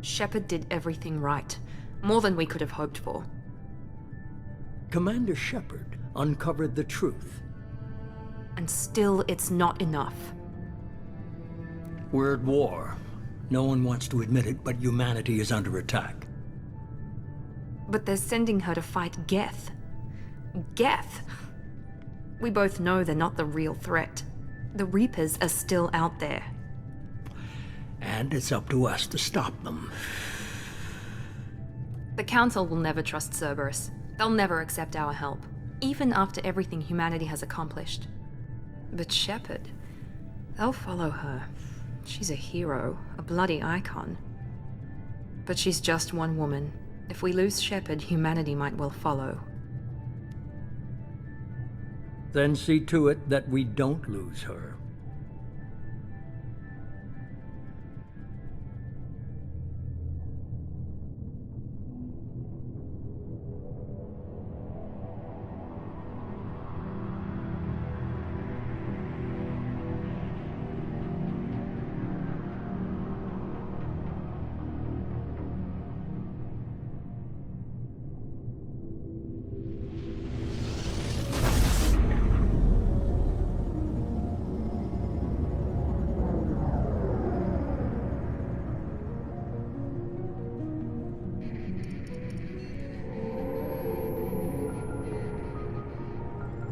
Shepard did everything right. More than we could have hoped for. Commander Shepard uncovered the truth. And still, it's not enough. We're at war. No one wants to admit it, but humanity is under attack. But they're sending her to fight Geth. Geth! We both know they're not the real threat. The Reapers are still out there. And it's up to us to stop them. The Council will never trust Cerberus. They'll never accept our help, even after everything humanity has accomplished. But Shepard, they'll follow her. She's a hero, a bloody icon. But she's just one woman. If we lose Shepard, humanity might well follow. Then see to it that we don't lose her.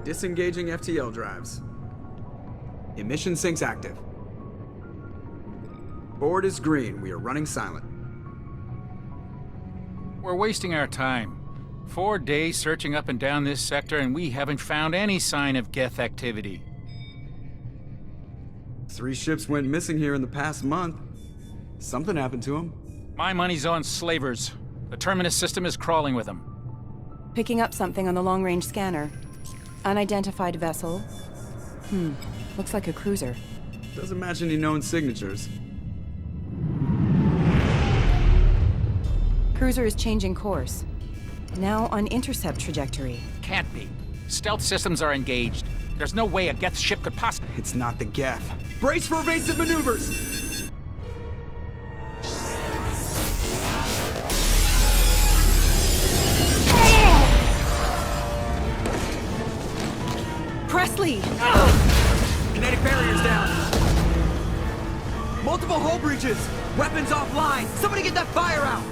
Disengaging FTL drives. Emission sinks active. Board is green. We are running silent. We're wasting our time. 4 days searching up and down this sector, and we haven't found any sign of Geth activity. 3 ships went missing here in the past month. Something happened to them. My money's on slavers. The Terminus system is crawling with them. Picking up something on the long-range scanner. Unidentified vessel. Looks like a cruiser. Doesn't match any known signatures. Cruiser is changing course. Now on intercept trajectory. Can't be. Stealth systems are engaged. There's no way a Geth ship could possibly... It's not the Geth. Brace for evasive maneuvers! Presley! Kinetic barriers down. Multiple hull breaches. Weapons offline. Somebody get that fire out.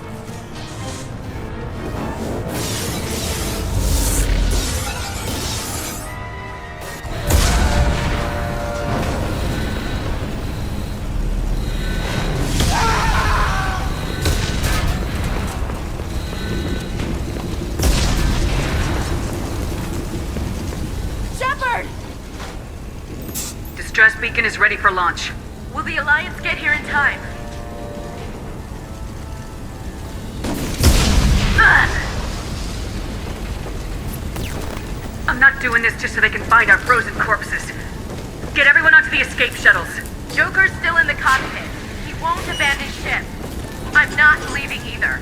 Distress beacon is ready for launch. Will the Alliance get here in time? I'm not doing this just so they can find our frozen corpses. Get everyone onto the escape shuttles. Joker's still in the cockpit. He won't abandon ship. I'm not leaving either.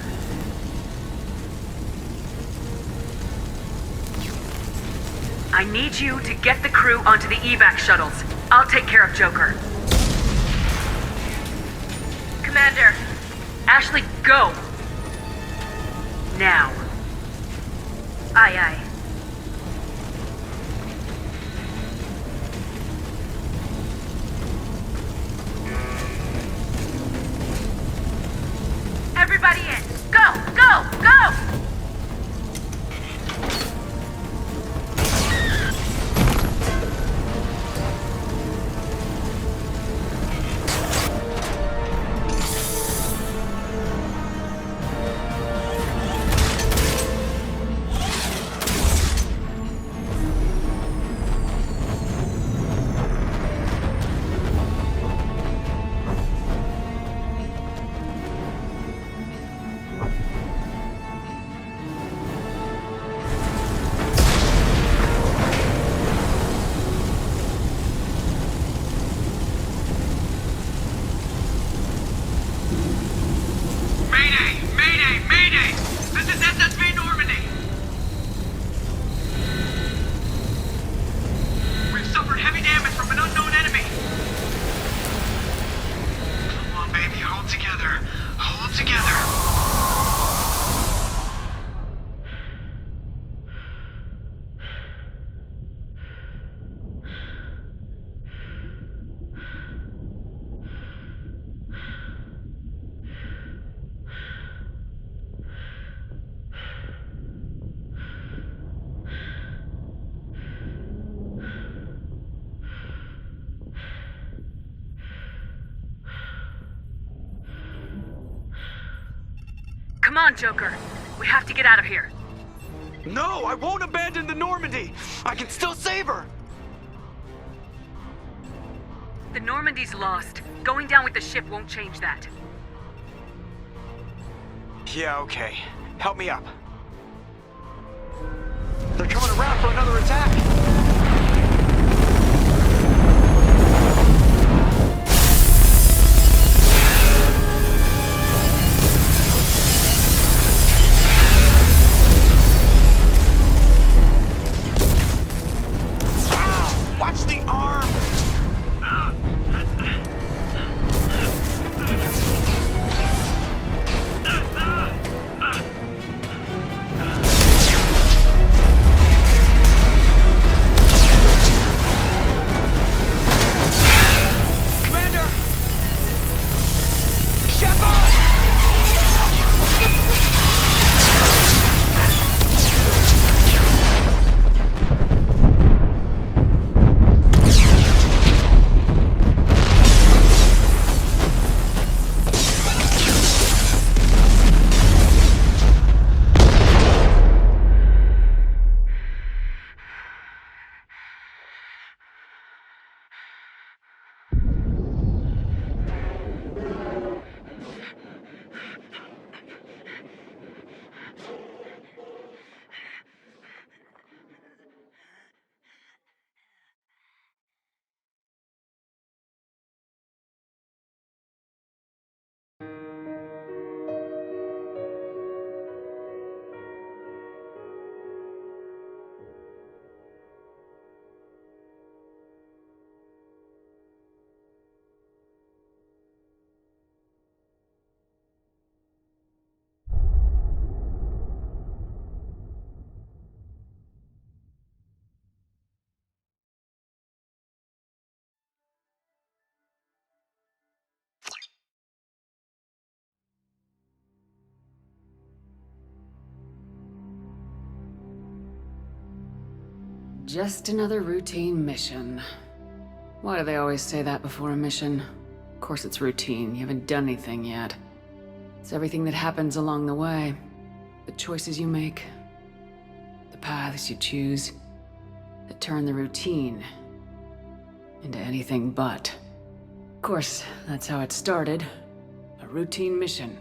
I need you to get the crew onto the evac shuttles. I'll take care of Joker. Commander. Ashley, go! Now. Aye, aye. Everybody in! Go! Go! Go! Come on, Joker. We have to get out of here. No, I won't abandon the Normandy. I can still save her. The Normandy's lost. Going down with the ship won't change that. Yeah, okay. Help me up. They're coming around for another attack. Watch the arm! Commander! Shepard! Just another routine mission. Why do they always say that before a mission? Of course it's routine, you haven't done anything yet. It's everything that happens along the way. The choices you make, the paths you choose, that turn the routine into anything but. Of course, that's how it started. A routine mission,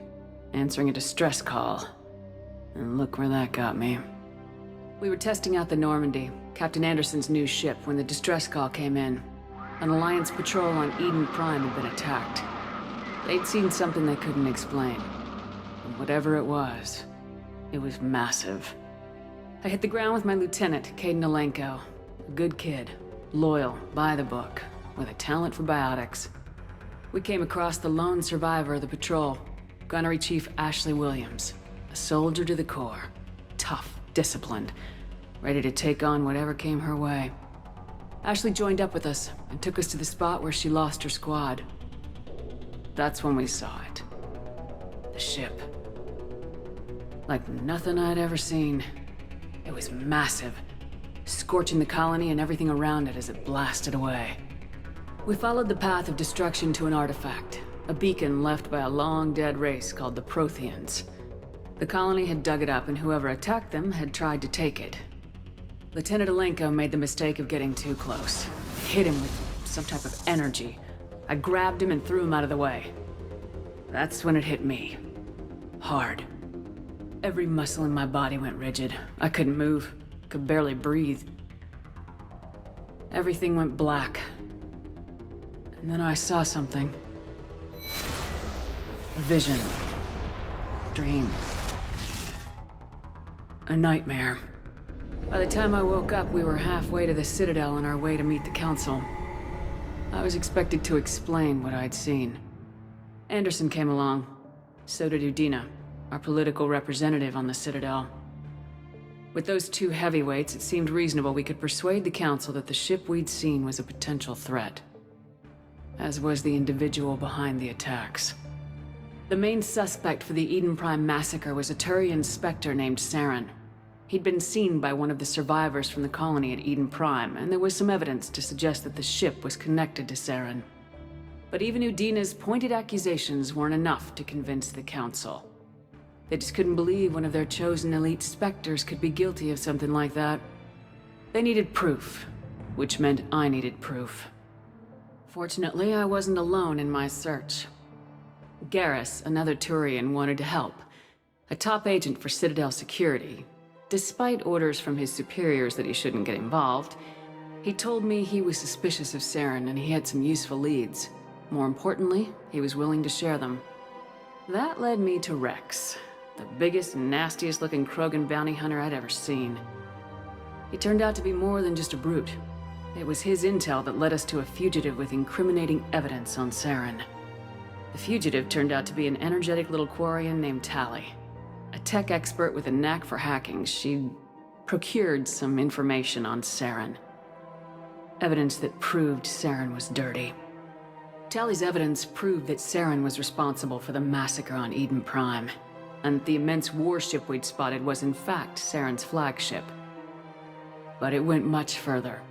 answering a distress call. And look where that got me. We were testing out the Normandy, Captain Anderson's new ship, when the distress call came in. An Alliance patrol on Eden Prime had been attacked. They'd seen something they couldn't explain. And whatever it was massive. I hit the ground with my lieutenant, Caden Alenko. A good kid, loyal, by the book, with a talent for biotics. We came across the lone survivor of the patrol, Gunnery Chief Ashley Williams. A soldier to the core. Tough, disciplined, ready to take on whatever came her way. Ashley joined up with us and took us to the spot where she lost her squad. That's when we saw it. The ship. Like nothing I'd ever seen. It was massive, scorching the colony and everything around it as it blasted away. We followed the path of destruction to an artifact, a beacon left by a long-dead race called the Protheans. The colony had dug it up, and whoever attacked them had tried to take it. Lieutenant Alenko made the mistake of getting too close. Hit him with some type of energy. I grabbed him and threw him out of the way. That's when it hit me. Hard. Every muscle in my body went rigid. I couldn't move, could barely breathe. Everything went black. And then I saw something. A vision. Dream. A nightmare. By the time I woke up, we were halfway to the Citadel on our way to meet the Council. I was expected to explain what I'd seen. Anderson came along. So did Udina, our political representative on the Citadel. With those two heavyweights, it seemed reasonable we could persuade the Council that the ship we'd seen was a potential threat. As was the individual behind the attacks. The main suspect for the Eden Prime massacre was a Turian Spectre named Saren. He'd been seen by one of the survivors from the colony at Eden Prime, and there was some evidence to suggest that the ship was connected to Saren. But even Udina's pointed accusations weren't enough to convince the Council. They just couldn't believe one of their chosen elite Spectres could be guilty of something like that. They needed proof, which meant I needed proof. Fortunately, I wasn't alone in my search. Garrus, another Turian, wanted to help. A top agent for Citadel Security. Despite orders from his superiors that he shouldn't get involved, he told me he was suspicious of Saren and he had some useful leads. More importantly, he was willing to share them. That led me to Rex, the biggest and nastiest looking Krogan bounty hunter I'd ever seen. He turned out to be more than just a brute. It was his intel that led us to a fugitive with incriminating evidence on Saren. The fugitive turned out to be an energetic little Quarian named Tali. A tech expert with a knack for hacking, she'd procured some information on Saren. Evidence that proved Saren was dirty. Tali's evidence proved that Saren was responsible for the massacre on Eden Prime, and that the immense warship we'd spotted was in fact Saren's flagship. But it went much further.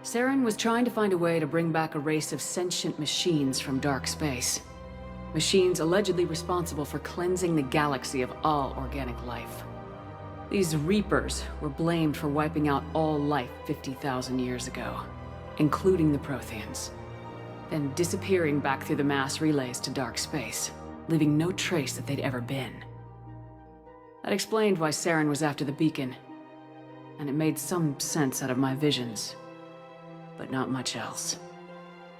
Saren was trying to find a way to bring back a race of sentient machines from dark space. Machines allegedly responsible for cleansing the galaxy of all organic life. These Reapers were blamed for wiping out all life 50,000 years ago, including the Protheans, then disappearing back through the mass relays to dark space, leaving no trace that they'd ever been. That explained why Saren was after the beacon, and it made some sense out of my visions, but not much else.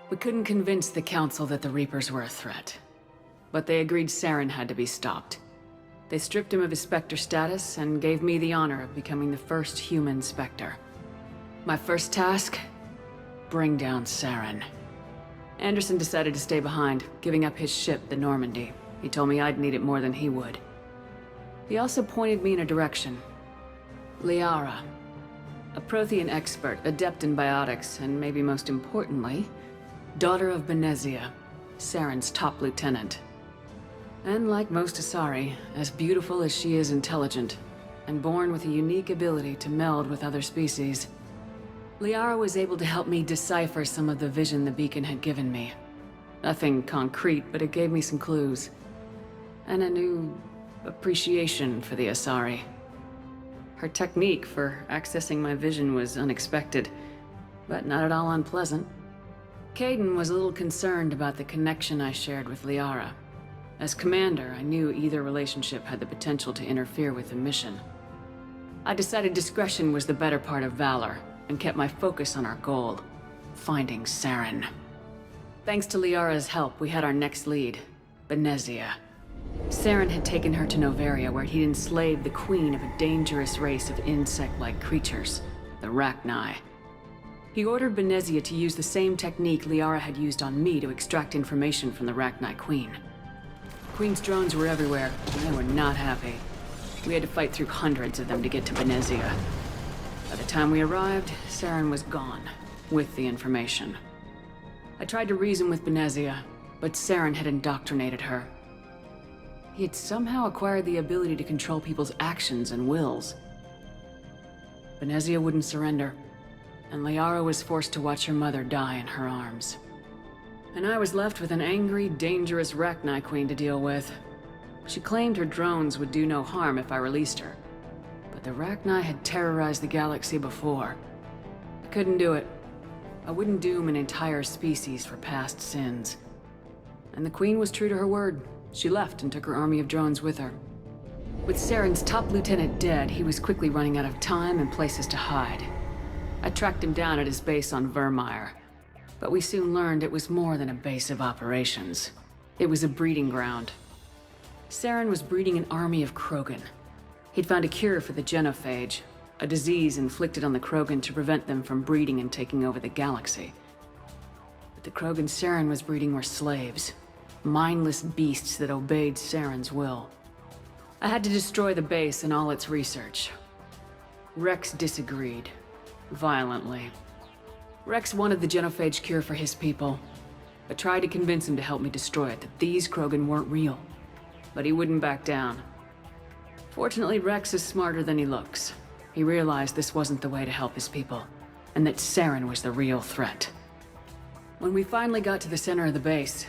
We couldn't convince the Council that the Reapers were a threat, but they agreed Saren had to be stopped. They stripped him of his Spectre status and gave me the honor of becoming the first human Spectre. My first task? Bring down Saren. Anderson decided to stay behind, giving up his ship, the Normandy. He told me I'd need it more than he would. He also pointed me in a direction. Liara. A Prothean expert, adept in biotics, and maybe most importantly, daughter of Benezia, Saren's top lieutenant. And like most Asari, as beautiful as she is intelligent, and born with a unique ability to meld with other species. Liara was able to help me decipher some of the vision the beacon had given me. Nothing concrete, but it gave me some clues. And a new appreciation for the Asari. Her technique for accessing my vision was unexpected, but not at all unpleasant. Kaidan was a little concerned about the connection I shared with Liara. As commander, I knew either relationship had the potential to interfere with the mission. I decided discretion was the better part of valor, and kept my focus on our goal, finding Saren. Thanks to Liara's help, we had our next lead, Benezia. Saren had taken her to Noveria, where he'd enslaved the queen of a dangerous race of insect-like creatures, the Rachni. He ordered Benezia to use the same technique Liara had used on me to extract information from the Rachni queen. Queen's drones were everywhere, and they were not happy. We had to fight through hundreds of them to get to Benezia. By the time we arrived, Saren was gone, with the information. I tried to reason with Benezia, but Saren had indoctrinated her. He had somehow acquired the ability to control people's actions and wills. Benezia wouldn't surrender, and Liara was forced to watch her mother die in her arms. And I was left with an angry, dangerous Rachni queen to deal with. She claimed her drones would do no harm if I released her. But the Rachni had terrorized the galaxy before. I couldn't do it. I wouldn't doom an entire species for past sins. And the queen was true to her word. She left and took her army of drones with her. With Saren's top lieutenant dead, he was quickly running out of time and places to hide. I tracked him down at his base on Vermeer. But we soon learned it was more than a base of operations. It was a breeding ground. Saren was breeding an army of Krogan. He'd found a cure for the genophage, a disease inflicted on the Krogan to prevent them from breeding and taking over the galaxy. But the Krogan Saren was breeding were slaves, mindless beasts that obeyed Saren's will. I had to destroy the base and all its research. Rex disagreed, violently. Rex wanted the genophage cure for his people. I tried to convince him to help me destroy it, that these Krogan weren't real. But he wouldn't back down. Fortunately, Rex is smarter than he looks. He realized this wasn't the way to help his people, and that Saren was the real threat. When we finally got to the center of the base,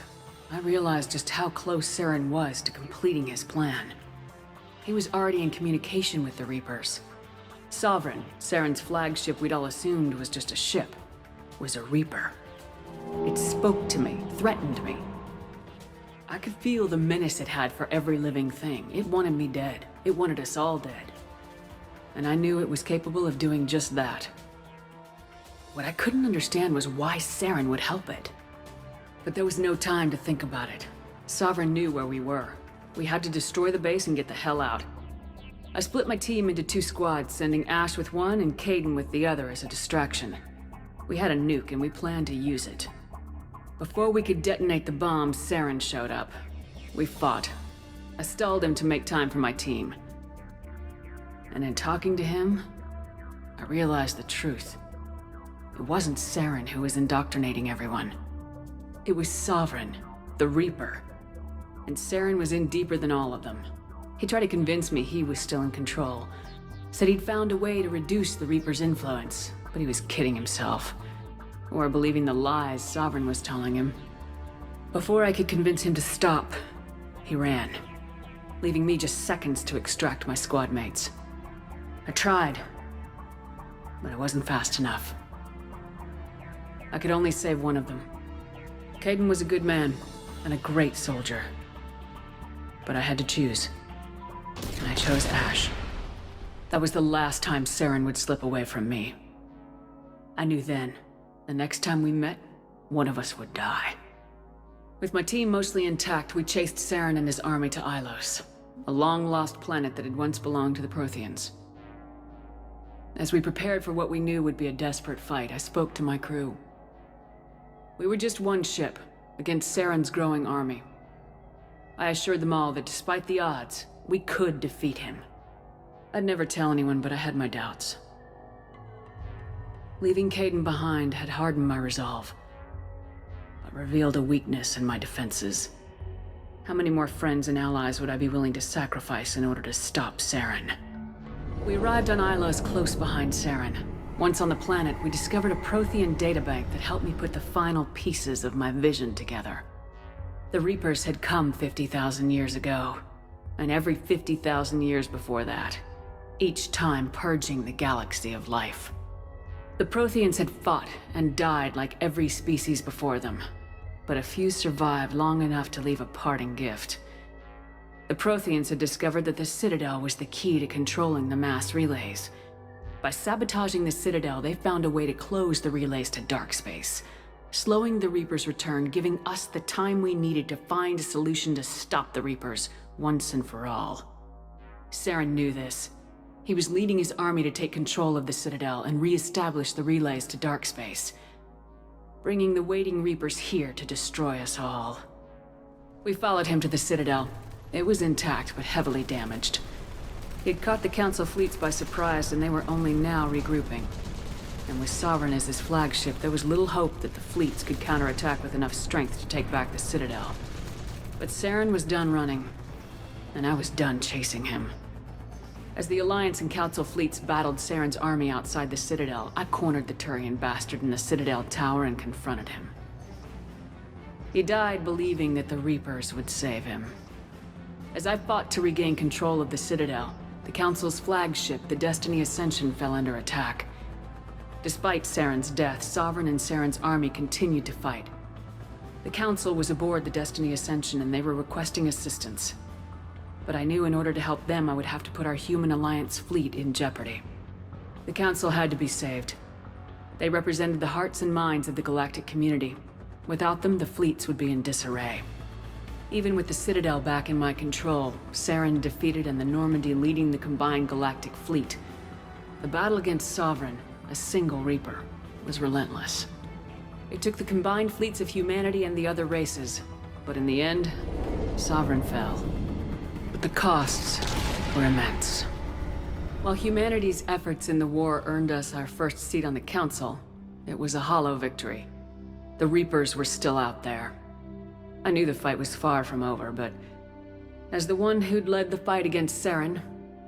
I realized just how close Saren was to completing his plan. He was already in communication with the Reapers. Sovereign, Saren's flagship we'd all assumed was just a ship, was a Reaper. It spoke to me, threatened me. I could feel the menace it had for every living thing. It wanted me dead. It wanted us all dead. And I knew it was capable of doing just that. What I couldn't understand was why Saren would help it. But there was no time to think about it. Sovereign knew where we were. We had to destroy the base and get the hell out. I split my team into 2 squads, sending Ash with one and Caden with the other as a distraction. We had a nuke and we planned to use it. Before we could detonate the bomb, Saren showed up. We fought. I stalled him to make time for my team. And in talking to him, I realized the truth. It wasn't Saren who was indoctrinating everyone. It was Sovereign, the Reaper. And Saren was in deeper than all of them. He tried to convince me he was still in control. Said he'd found a way to reduce the Reaper's influence, but he was kidding himself. Or believing the lies Sovereign was telling him. Before I could convince him to stop, he ran, leaving me just seconds to extract my squad mates. I tried, but it wasn't fast enough. I could only save one of them. Caden was a good man and a great soldier. But I had to choose. And I chose Ash. That was the last time Saren would slip away from me. I knew then, the next time we met, one of us would die. With my team mostly intact, we chased Saren and his army to Ilos, a long-lost planet that had once belonged to the Protheans. As we prepared for what we knew would be a desperate fight, I spoke to my crew. We were just one ship, against Saren's growing army. I assured them all that despite the odds, we could defeat him. I'd never tell anyone, but I had my doubts. Leaving Caden behind had hardened my resolve, but revealed a weakness in my defenses. How many more friends and allies would I be willing to sacrifice in order to stop Saren? We arrived on Ilos close behind Saren. Once on the planet, we discovered a Prothean databank that helped me put the final pieces of my vision together. The Reapers had come 50,000 years ago, and every 50,000 years before that, each time purging the galaxy of life. The Protheans had fought and died like every species before them, but a few survived long enough to leave a parting gift. The Protheans had discovered that the Citadel was the key to controlling the mass relays. By sabotaging the Citadel, they found a way to close the relays to dark space, slowing the Reapers' return, giving us the time we needed to find a solution to stop the Reapers once and for all. Saren knew this. He was leading his army to take control of the Citadel and re-establish the relays to dark space, bringing the waiting Reapers here to destroy us all. We followed him to the Citadel. It was intact, but heavily damaged. He'd caught the Council fleets by surprise, and they were only now regrouping. And with Sovereign as his flagship, there was little hope that the fleets could counterattack with enough strength to take back the Citadel. But Saren was done running, and I was done chasing him. As the Alliance and Council fleets battled Saren's army outside the Citadel, I cornered the Turian bastard in the Citadel tower and confronted him. He died believing that the Reapers would save him. As I fought to regain control of the Citadel, the Council's flagship, the Destiny Ascension, fell under attack. Despite Saren's death, Sovereign and Saren's army continued to fight. The Council was aboard the Destiny Ascension and they were requesting assistance. But I knew in order to help them, I would have to put our human Alliance fleet in jeopardy. The Council had to be saved. They represented the hearts and minds of the galactic community. Without them, the fleets would be in disarray. Even with the Citadel back in my control, Saren defeated and the Normandy leading the combined galactic fleet, the battle against Sovereign, a single Reaper, was relentless. It took the combined fleets of humanity and the other races, but in the end, Sovereign fell. But the costs were immense. While humanity's efforts in the war earned us our first seat on the Council, it was a hollow victory. The Reapers were still out there. I knew the fight was far from over, but as the one who'd led the fight against Saren,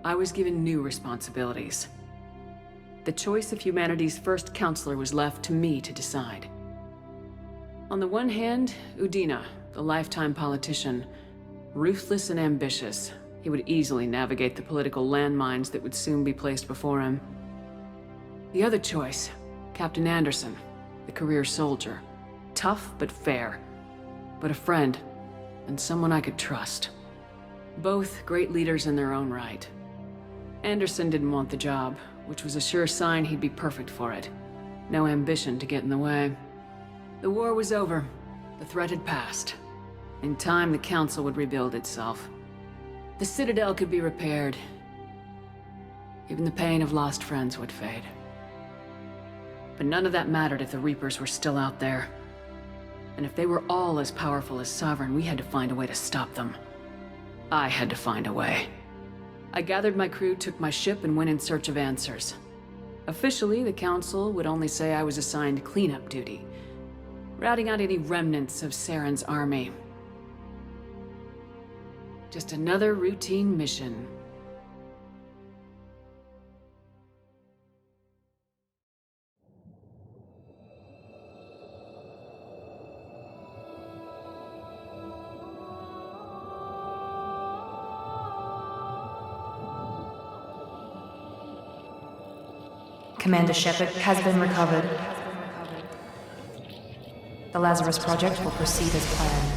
I was given new responsibilities. The choice of humanity's first counselor was left to me to decide. On the one hand, Udina, the lifetime politician, ruthless and ambitious, he would easily navigate the political landmines that would soon be placed before him. The other choice, Captain Anderson, the career soldier. Tough but fair. But a friend, and someone I could trust. Both great leaders in their own right. Anderson didn't want the job, which was a sure sign he'd be perfect for it. No ambition to get in the way. The war was over. The threat had passed. In time, the Council would rebuild itself. The Citadel could be repaired. Even the pain of lost friends would fade. But none of that mattered if the Reapers were still out there. And if they were all as powerful as Sovereign, we had to find a way to stop them. I had to find a way. I gathered my crew, took my ship, and went in search of answers. Officially, the Council would only say I was assigned cleanup duty, routing out any remnants of Saren's army. Just another routine mission. Commander Shepard has been recovered. The Lazarus Project will proceed as planned.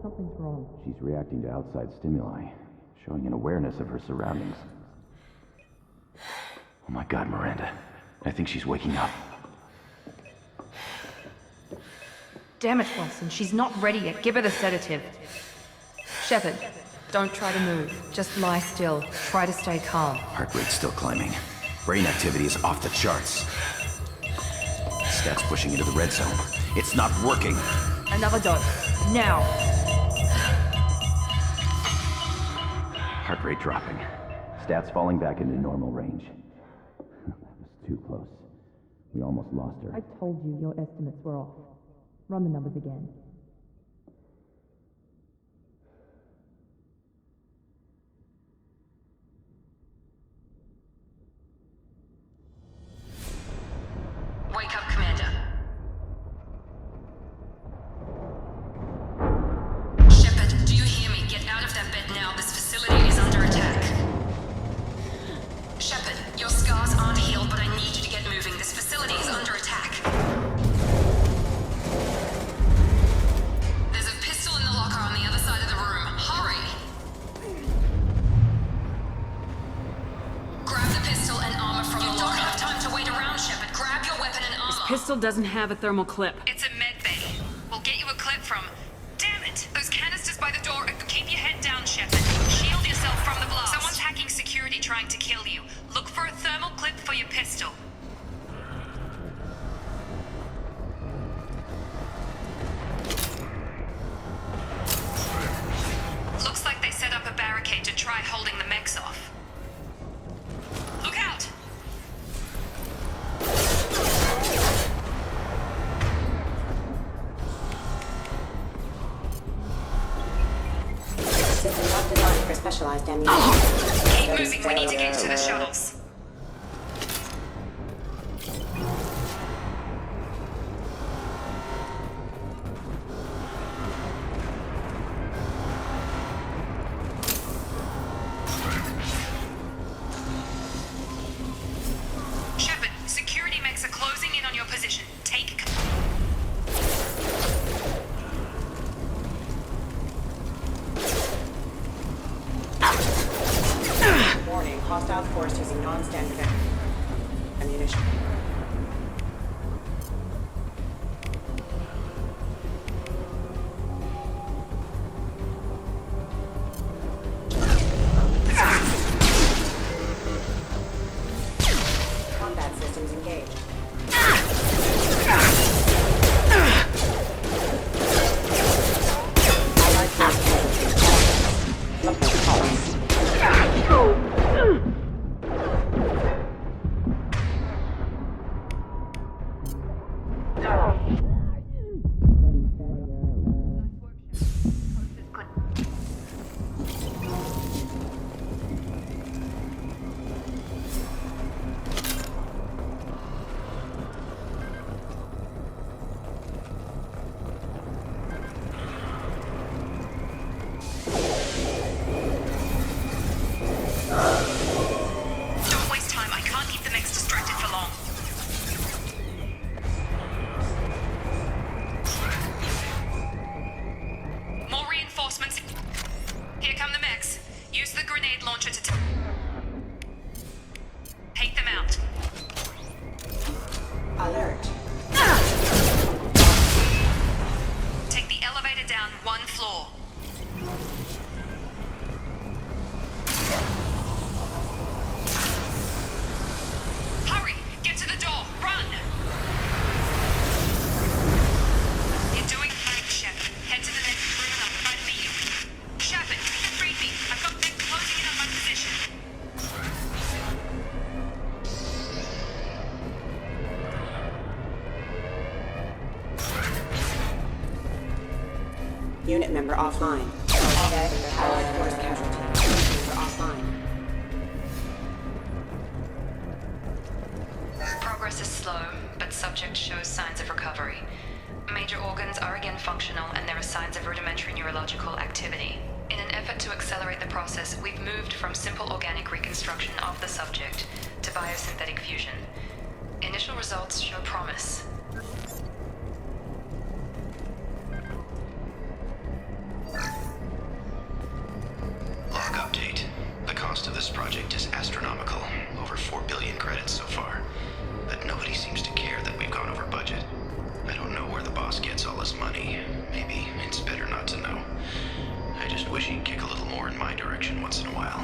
Something's wrong. She's reacting to outside stimuli, showing an awareness of her surroundings. Oh my God, Miranda. I think she's waking up. Damn it, Wilson. She's not ready yet. Give her the sedative. Shepard, don't try to move. Just lie still. Try to stay calm. Heart rate's still climbing. Brain activity is off the charts. Stats pushing into the red zone. It's not working. Another dose. Now. Heart rate dropping. Stats falling back into normal range. That was too close. We almost lost her. I told you your estimates were off. Run the numbers again. Wake up, Commander. Shepard, do you hear me? Get out of that bed now. This facility is under attack. Shepard, your scars aren't healed, but I need you to get moving. This facility is under attack. There's a pistol in the locker on the other side of the room. Hurry! Grab the pistol and armor from the locker. You don't have time to wait around, Shepard. Grab your weapon and armor. This pistol doesn't have a thermal clip. It's a med bay. We'll get you a clip from... Damn it! Those canisters by the door. Keep your head down, Shepard. Shield yourself from the blast. Someone's hacking security trying to kill you. Look for a thermal clip for your pistol. Looks like they set up a barricade to try holding the mechs off. Look out! System not designed for specialized ammunition. Keep moving, we need to get to the shuttles. Shepard, security mechs are closing in on your position. Take Warning, hostile force using non-standard ammunition. Combat structure to take them out. Alert. Take the elevator down 1 floor. Hurry! Get to the door! Run! You're doing fine, Shepard. Head to the next room and I'll try to meet you. Shepard, you can read me. I've got things closing in on my position. Unit member offline. Dead, Allied force casualty. Unit member offline. Progress is slow, but subject shows signs of recovery. Major organs are again functional, and there are signs of rudimentary neurological activity. In an effort to accelerate the process, we've moved from simple organic reconstruction of the subject to biosynthetic fusion. Initial results show promise. Log update. The cost of this project is astronomical. Over 4 billion credits so far. But nobody seems to care that we've gone over budget. I don't know where the boss gets all his money. Maybe it's better not to know. I just wish he'd kick a little more in my direction once in a while.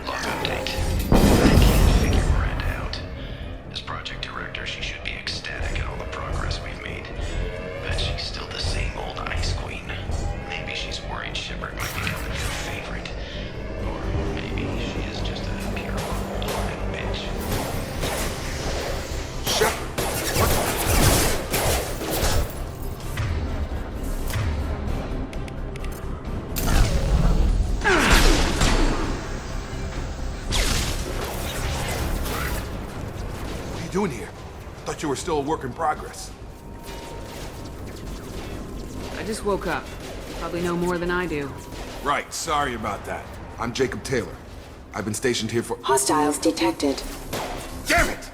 Log update. I can't figure Miranda out. As project director, she should be ecstatic at all the progress we've made. Bet she's still the same old ice queen. Maybe she's worried Shepard might become a new favorite. Or maybe she is just a pure lying bitch. Shepard! What are you doing here? I thought you were still a work in progress. I just woke up. Probably know more than I do. Right, sorry about that. I'm Jacob Taylor. I've been stationed here for— Hostiles detected. Damn it!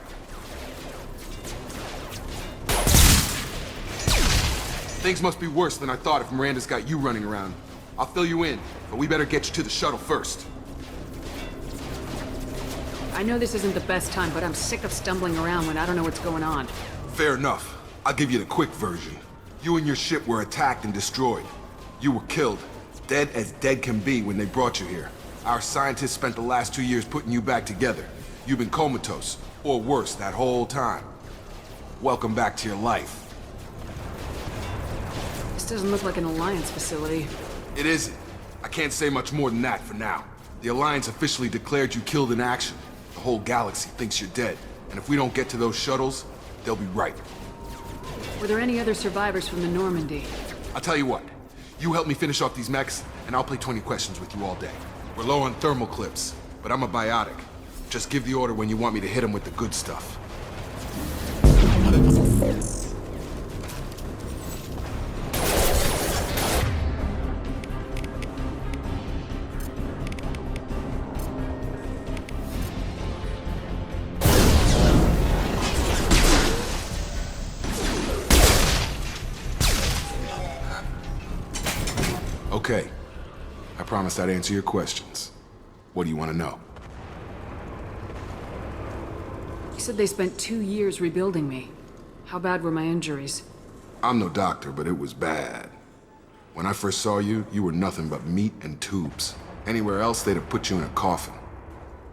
Things must be worse than I thought if Miranda's got you running around. I'll fill you in, but we better get you to the shuttle first. I know this isn't the best time, but I'm sick of stumbling around when I don't know what's going on. Fair enough. I'll give you the quick version. You and your ship were attacked and destroyed. You were killed. Dead as dead can be when they brought you here. Our scientists spent the last 2 years putting you back together. You've been comatose, or worse, that whole time. Welcome back to your life. This doesn't look like an Alliance facility. It isn't. I can't say much more than that for now. The Alliance officially declared you killed in action. The whole galaxy thinks you're dead. And if we don't get to those shuttles, they'll be right. Were there any other survivors from the Normandy? I'll tell you what. You help me finish off these mechs, and I'll play 20 questions with you all day. We're low on thermal clips, but I'm a biotic. Just give the order when you want me to hit them with the good stuff. Okay. I promised I'd answer your questions. What do you want to know? You said they spent 2 years rebuilding me. How bad were my injuries? I'm no doctor, but it was bad. When I first saw you, you were nothing but meat and tubes. Anywhere else, they'd have put you in a coffin.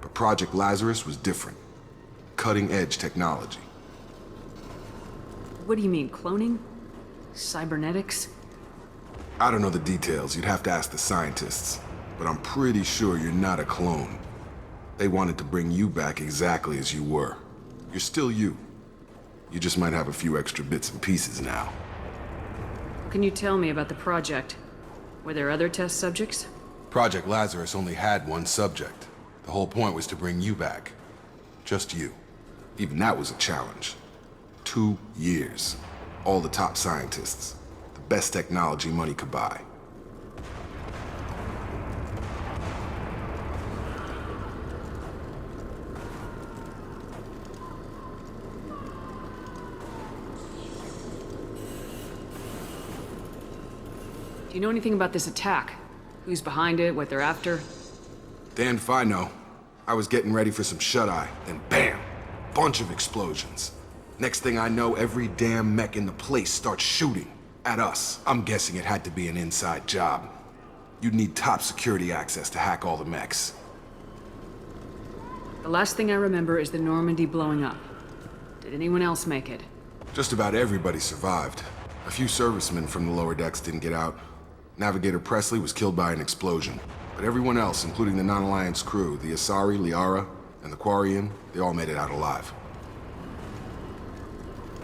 But Project Lazarus was different. Cutting-edge technology. What do you mean, cloning? Cybernetics? I don't know the details. You'd have to ask the scientists. But I'm pretty sure you're not a clone. They wanted to bring you back exactly as you were. You're still you. You just might have a few extra bits and pieces now. What can you tell me about the project? Were there other test subjects? Project Lazarus only had one subject. The whole point was to bring you back. Just you. Even that was a challenge. 2 years. All the top scientists. The best technology money could buy. Do you know anything about this attack? Who's behind it, what they're after? Damned if I know. I was getting ready for some shut-eye, then bam! Bunch of explosions. Next thing I know, every damn mech in the place starts shooting at us. I'm guessing it had to be an inside job. You'd need top security access to hack all the mechs. The last thing I remember is the Normandy blowing up. Did anyone else make it? Just about everybody survived. A few servicemen from the lower decks didn't get out. Navigator Presley was killed by an explosion. But everyone else, including the non-Alliance crew, the Asari, Liara, and the Quarian, they all made it out alive.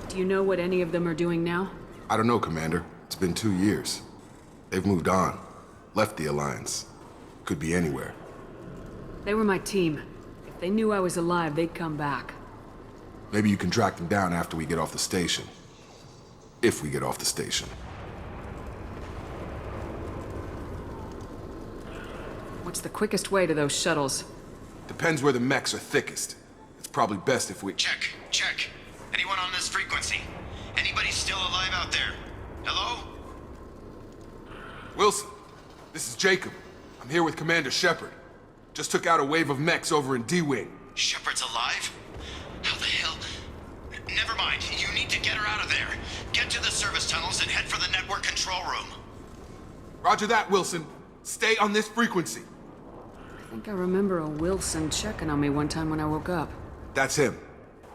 Do you know what any of them are doing now? I don't know, Commander. It's been 2 years. They've moved on. Left the Alliance. Could be anywhere. They were my team. If they knew I was alive, they'd come back. Maybe you can track them down after we get off the station. If we get off the station. What's the quickest way to those shuttles? Depends where the mechs are thickest. It's probably best if we... Check. Anyone on this frequency? Anybody still alive out there? Hello? Wilson, this is Jacob. I'm here with Commander Shepard. Just took out a wave of mechs over in D-Wing. Shepard's alive? How the hell? Never mind. You need to get her out of there. Get to the service tunnels and head for the network control room. Roger that, Wilson. Stay on this frequency. I think I remember a Wilson checking on me one time when I woke up. That's him.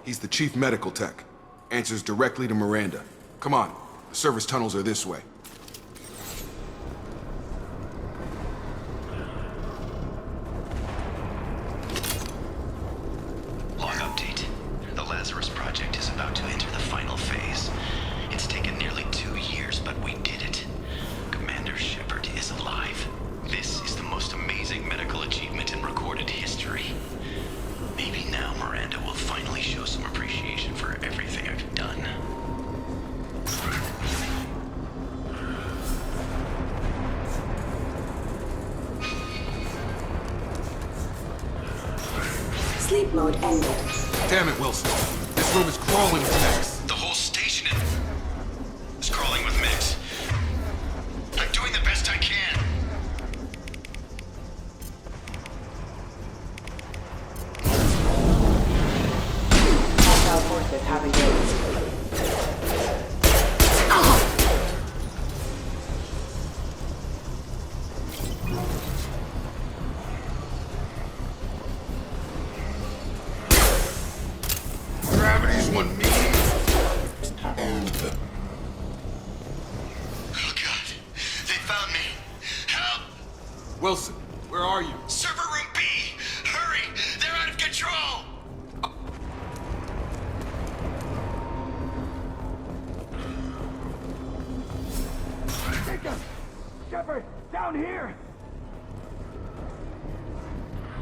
He's the chief medical tech. Answers directly to Miranda. Come on. The service tunnels are this way. Log update. The Lazarus Project is about to enter the final phase. It's taken nearly 2 years, but we did it. Commander Shepard is alive. This is the most amazing medical achievement in recorded history. Maybe now Miranda will finally show some appreciation for everything I've done. Sleep mode ended. Damn it, Wilson. This room is crawling with mechs. The whole station is crawling with mechs. I'm doing the best I can. Hostile forces have engaged. Gravity's one mean. Oh God, they found me. Help! Wilson, where are you? Server room B! Hurry! They're out of control! Shepard, down here!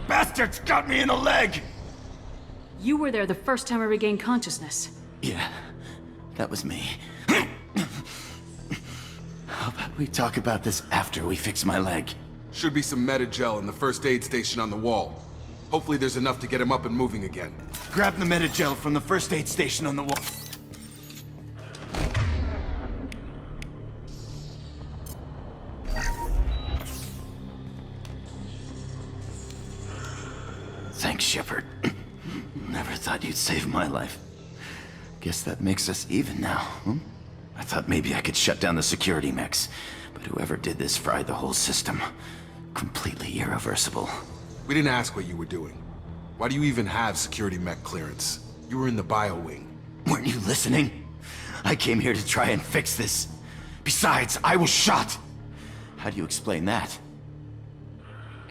Bastards got me in the leg! You were there the first time I regained consciousness. Yeah, that was me. How about we talk about this after we fix my leg? Should be some Metagel in the first aid station on the wall. Hopefully there's enough to get him up and moving again. Grab the Metagel from the first aid station on the wall. Thanks, Shepard. Never thought you'd save my life. Guess that makes us even now, hmm? I thought maybe I could shut down the security mechs, but whoever did this fried the whole system. Completely irreversible. We didn't ask what you were doing. Why do you even have security mech clearance? You were in the bio wing. Weren't you listening? I came here to try and fix this. Besides, I was shot. How do you explain that?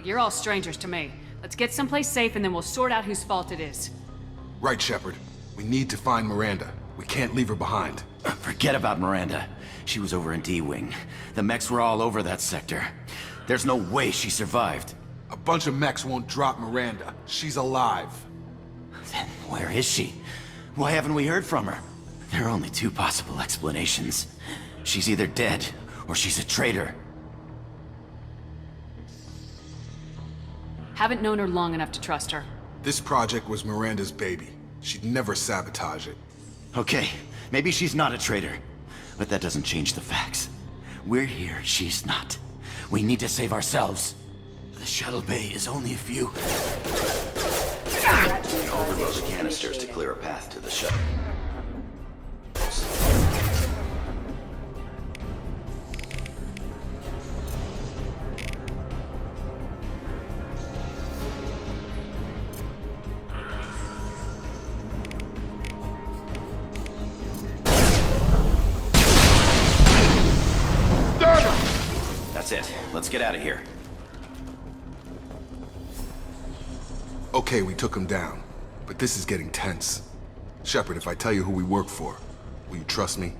You're all strangers to me. Let's get someplace safe and then we'll sort out whose fault it is. Right, Shepard. We need to find Miranda. We can't leave her behind. Forget about Miranda. She was over in D-Wing. The mechs were all over that sector. There's no way she survived. A bunch of mechs won't drop Miranda. She's alive. Then where is she? Why haven't we heard from her? There are only two possible explanations. She's either dead, or she's a traitor. Haven't known her long enough to trust her. This project was Miranda's baby. She'd never sabotage it. Okay, maybe she's not a traitor. But that doesn't change the facts. We're here, she's not. We need to save ourselves. The shuttle bay is only a few. Overload the canisters to clear a path to the shuttle. That's it. Let's get out of here. Okay, we took him down. But this is getting tense. Shepard, if I tell you who we work for, will you trust me?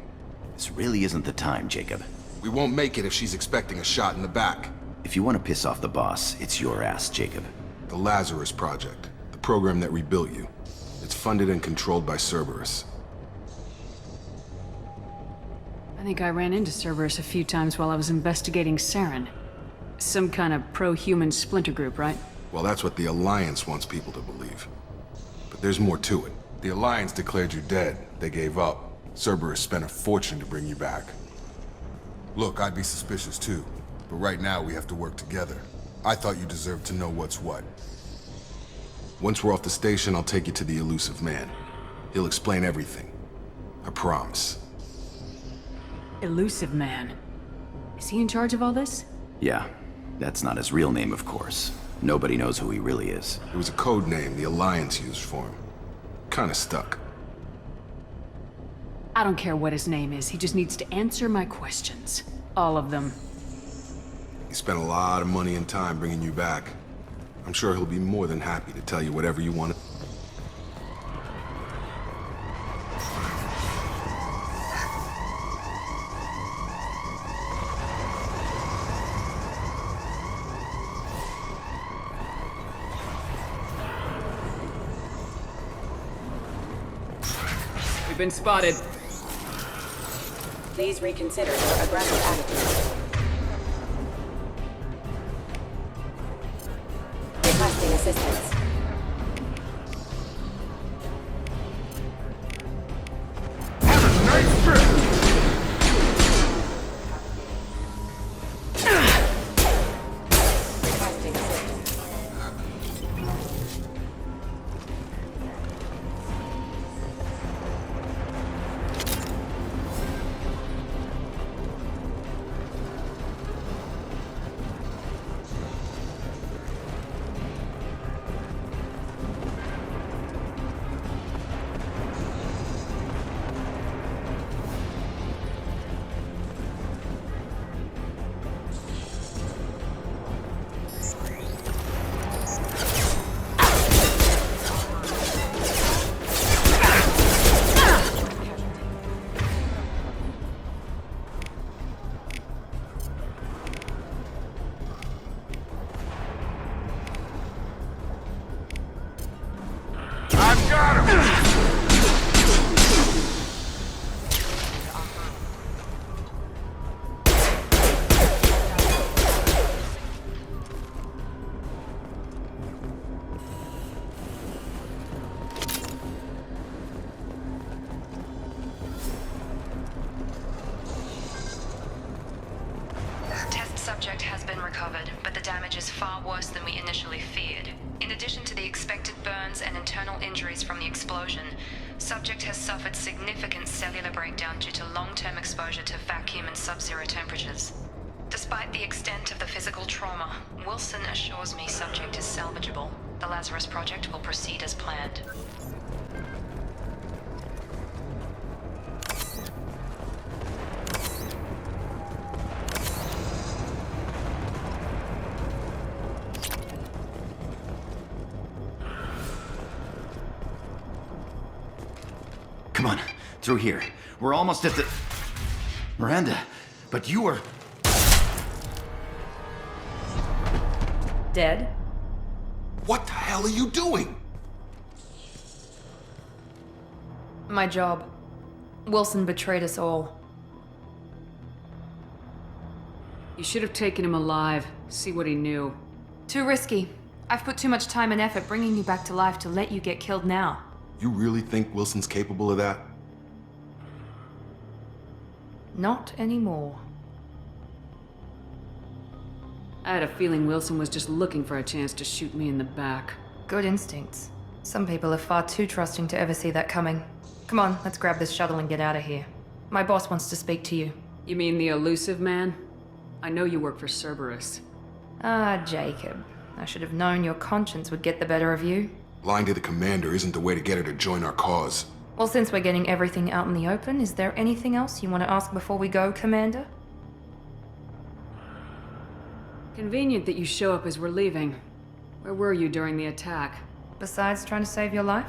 This really isn't the time, Jacob. We won't make it if she's expecting a shot in the back. If you want to piss off the boss, it's your ass, Jacob. The Lazarus Project. The program that rebuilt you. It's funded and controlled by Cerberus. I think I ran into Cerberus a few times while I was investigating Saren. Some kind of pro-human splinter group, right? Well, that's what the Alliance wants people to believe. But there's more to it. The Alliance declared you dead. They gave up. Cerberus spent a fortune to bring you back. Look, I'd be suspicious too. But right now, we have to work together. I thought you deserved to know what's what. Once we're off the station, I'll take you to the elusive man. He'll explain everything. I promise. Elusive man. Is he in charge of all this? Yeah. That's not his real name, of course. Nobody knows who he really is. It was a code name the Alliance used for him. Kinda stuck. I don't care what his name is. He just needs to answer my questions. All of them. He spent a lot of money and time bringing you back. I'm sure he'll be more than happy to tell you whatever you want. We've been spotted. Please reconsider your aggressive attitude. Requesting assistance. Have a nice trip! Requesting assistance. Subject has been recovered, but the damage is far worse than we initially feared. In addition to the expected burns and internal injuries from the explosion, subject has suffered significant cellular breakdown due to long-term exposure to vacuum and sub-zero temperatures. Despite the extent of the physical trauma, Wilson assures me subject is salvageable. The Lazarus Project will proceed as planned. Come on, through here. We're almost at the... Miranda, but you were... Dead? What the hell are you doing? My job. Wilson betrayed us all. You should have taken him alive. See what he knew. Too risky. I've put too much time and effort bringing you back to life to let you get killed now. You really think Wilson's capable of that? Not anymore. I had a feeling Wilson was just looking for a chance to shoot me in the back. Good instincts. Some people are far too trusting to ever see that coming. Come on, let's grab this shuttle and get out of here. My boss wants to speak to you. You mean the elusive man? I know you work for Cerberus. Ah, Jacob. I should have known your conscience would get the better of you. Lying to the commander isn't the way to get her to join our cause. Well, since we're getting everything out in the open, is there anything else you want to ask before we go, Commander? Convenient that you show up as we're leaving. Where were you during the attack? Besides trying to save your life?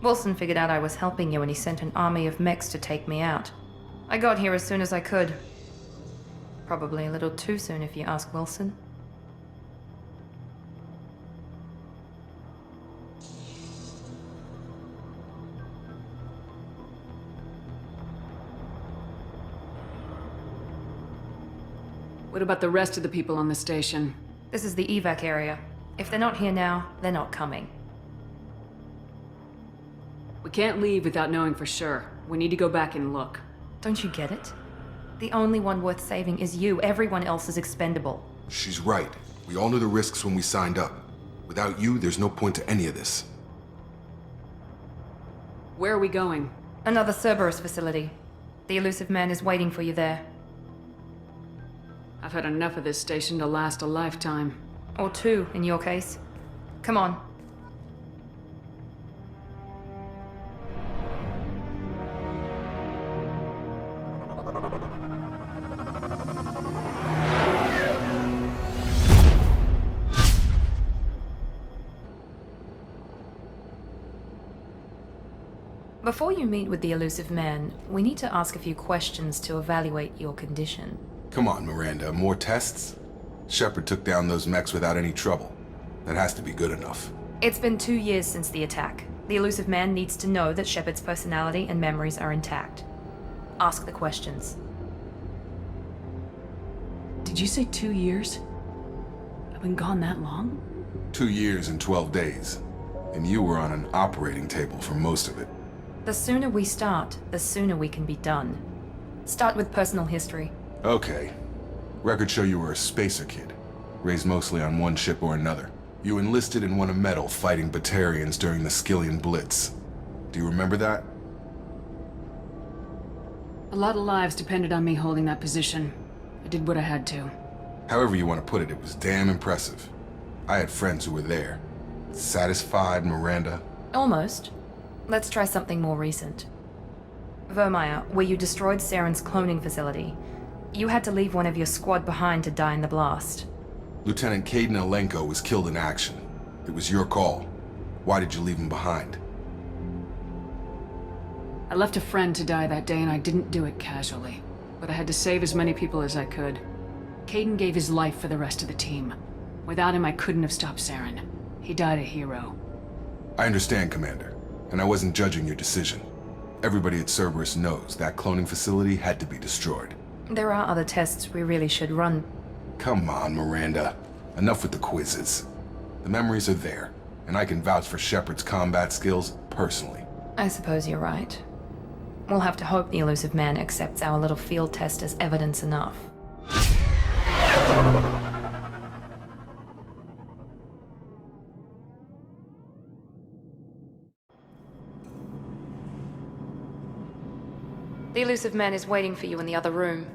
Wilson figured out I was helping you and he sent an army of mechs to take me out. I got here as soon as I could. Probably a little too soon if you ask Wilson. What about the rest of the people on the station? This is the evac area. If they're not here now, they're not coming. We can't leave without knowing for sure. We need to go back and look. Don't you get it? The only one worth saving is you. Everyone else is expendable. She's right. We all knew the risks when we signed up. Without you, there's no point to any of this. Where are we going? Another Cerberus facility. The elusive man is waiting for you there. I've had enough of this station to last a lifetime. Or two, in your case. Come on. Before you meet with the elusive man, we need to ask a few questions to evaluate your condition. Come on, Miranda, more tests? Shepard took down those mechs without any trouble. That has to be good enough. It's been 2 years since the attack. The elusive man needs to know that Shepard's personality and memories are intact. Ask the questions. Did you say 2 years? I've been gone that long? 2 years and 12 days. And you were on an operating table for most of it. The sooner we start, the sooner we can be done. Start with personal history. Okay. Records show you were a spacer kid, raised mostly on one ship or another. You enlisted and won a medal fighting Batarians during the Skillian Blitz. Do you remember that? A lot of lives depended on me holding that position. I did what I had to. However you want to put it, it was damn impressive. I had friends who were there. Satisfied, Miranda? Almost. Let's try something more recent. Vermeer, where you destroyed Saren's cloning facility. You had to leave one of your squad behind to die in the blast. Lieutenant Caden Alenko was killed in action. It was your call. Why did you leave him behind? I left a friend to die that day and I didn't do it casually. But I had to save as many people as I could. Caden gave his life for the rest of the team. Without him, I couldn't have stopped Saren. He died a hero. I understand, Commander. And I wasn't judging your decision. Everybody at Cerberus knows that cloning facility had to be destroyed. There are other tests we really should run. Come on, Miranda. Enough with the quizzes. The memories are there, and I can vouch for Shepard's combat skills personally. I suppose you're right. We'll have to hope the elusive man accepts our little field test as evidence enough. The elusive man is waiting for you in the other room.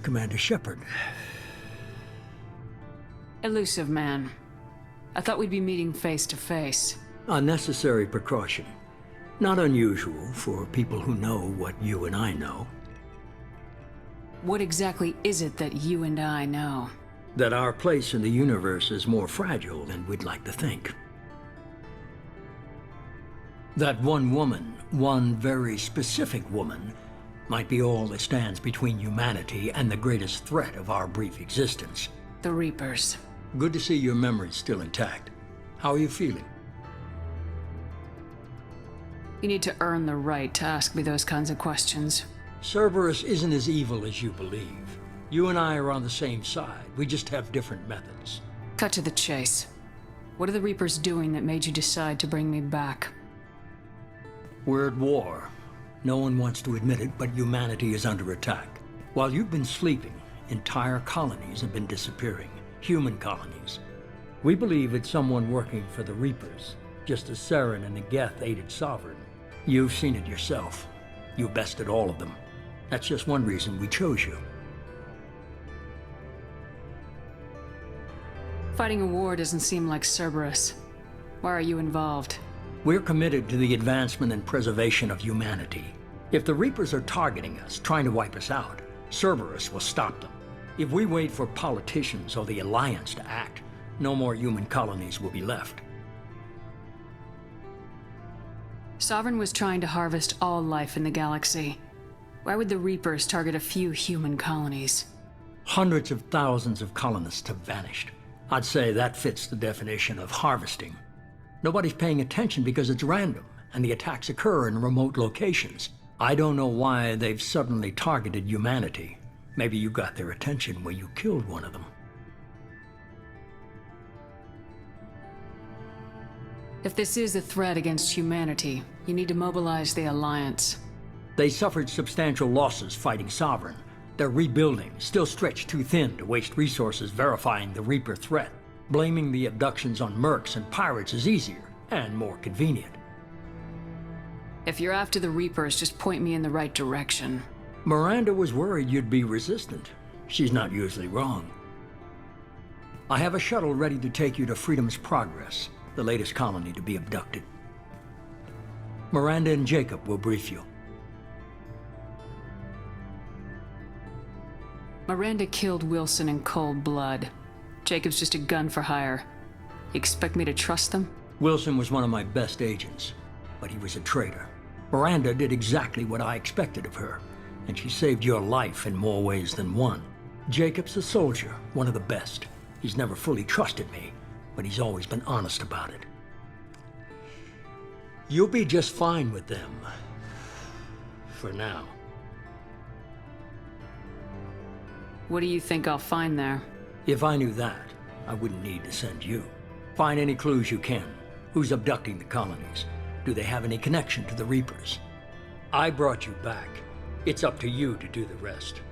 Commander Shepard. Elusive man. I thought we'd be meeting face to face. A necessary precaution. Not unusual for people who know what you and I know. What exactly is it that you and I know? That our place in the universe is more fragile than we'd like to think. That one woman, one very specific woman, might be all that stands between humanity and the greatest threat of our brief existence. The Reapers. Good to see your memory's still intact. How are you feeling? You need to earn the right to ask me those kinds of questions. Cerberus isn't as evil as you believe. You and I are on the same side. We just have different methods. Cut to the chase. What are the Reapers doing that made you decide to bring me back? We're at war. No one wants to admit it, but humanity is under attack. While you've been sleeping, entire colonies have been disappearing. Human colonies. We believe it's someone working for the Reapers, just as Saren and the Geth aided Sovereign. You've seen it yourself. You bested all of them. That's just one reason we chose you. Fighting a war doesn't seem like Cerberus. Why are you involved? We're committed to the advancement and preservation of humanity. If the Reapers are targeting us, trying to wipe us out, Cerberus will stop them. If we wait for politicians or the Alliance to act, no more human colonies will be left. Sovereign was trying to harvest all life in the galaxy. Why would the Reapers target a few human colonies? Hundreds of thousands of colonists have vanished. I'd say that fits the definition of harvesting. Nobody's paying attention because it's random, and the attacks occur in remote locations. I don't know why they've suddenly targeted humanity. Maybe you got their attention when you killed one of them. If this is a threat against humanity, you need to mobilize the Alliance. They suffered substantial losses fighting Sovereign. They're rebuilding, still stretched too thin to waste resources verifying the Reaper threat. Blaming the abductions on mercs and pirates is easier, and more convenient. If you're after the Reapers, just point me in the right direction. Miranda was worried you'd be resistant. She's not usually wrong. I have a shuttle ready to take you to Freedom's Progress, the latest colony to be abducted. Miranda and Jacob will brief you. Miranda killed Wilson in cold blood. Jacob's just a gun for hire. You expect me to trust them? Wilson was one of my best agents, but he was a traitor. Miranda did exactly what I expected of her, and she saved your life in more ways than one. Jacob's a soldier, one of the best. He's never fully trusted me, but he's always been honest about it. You'll be just fine with them. For now. What do you think I'll find there? If I knew that, I wouldn't need to send you. Find any clues you can. Who's abducting the colonies? Do they have any connection to the Reapers? I brought you back. It's up to you to do the rest.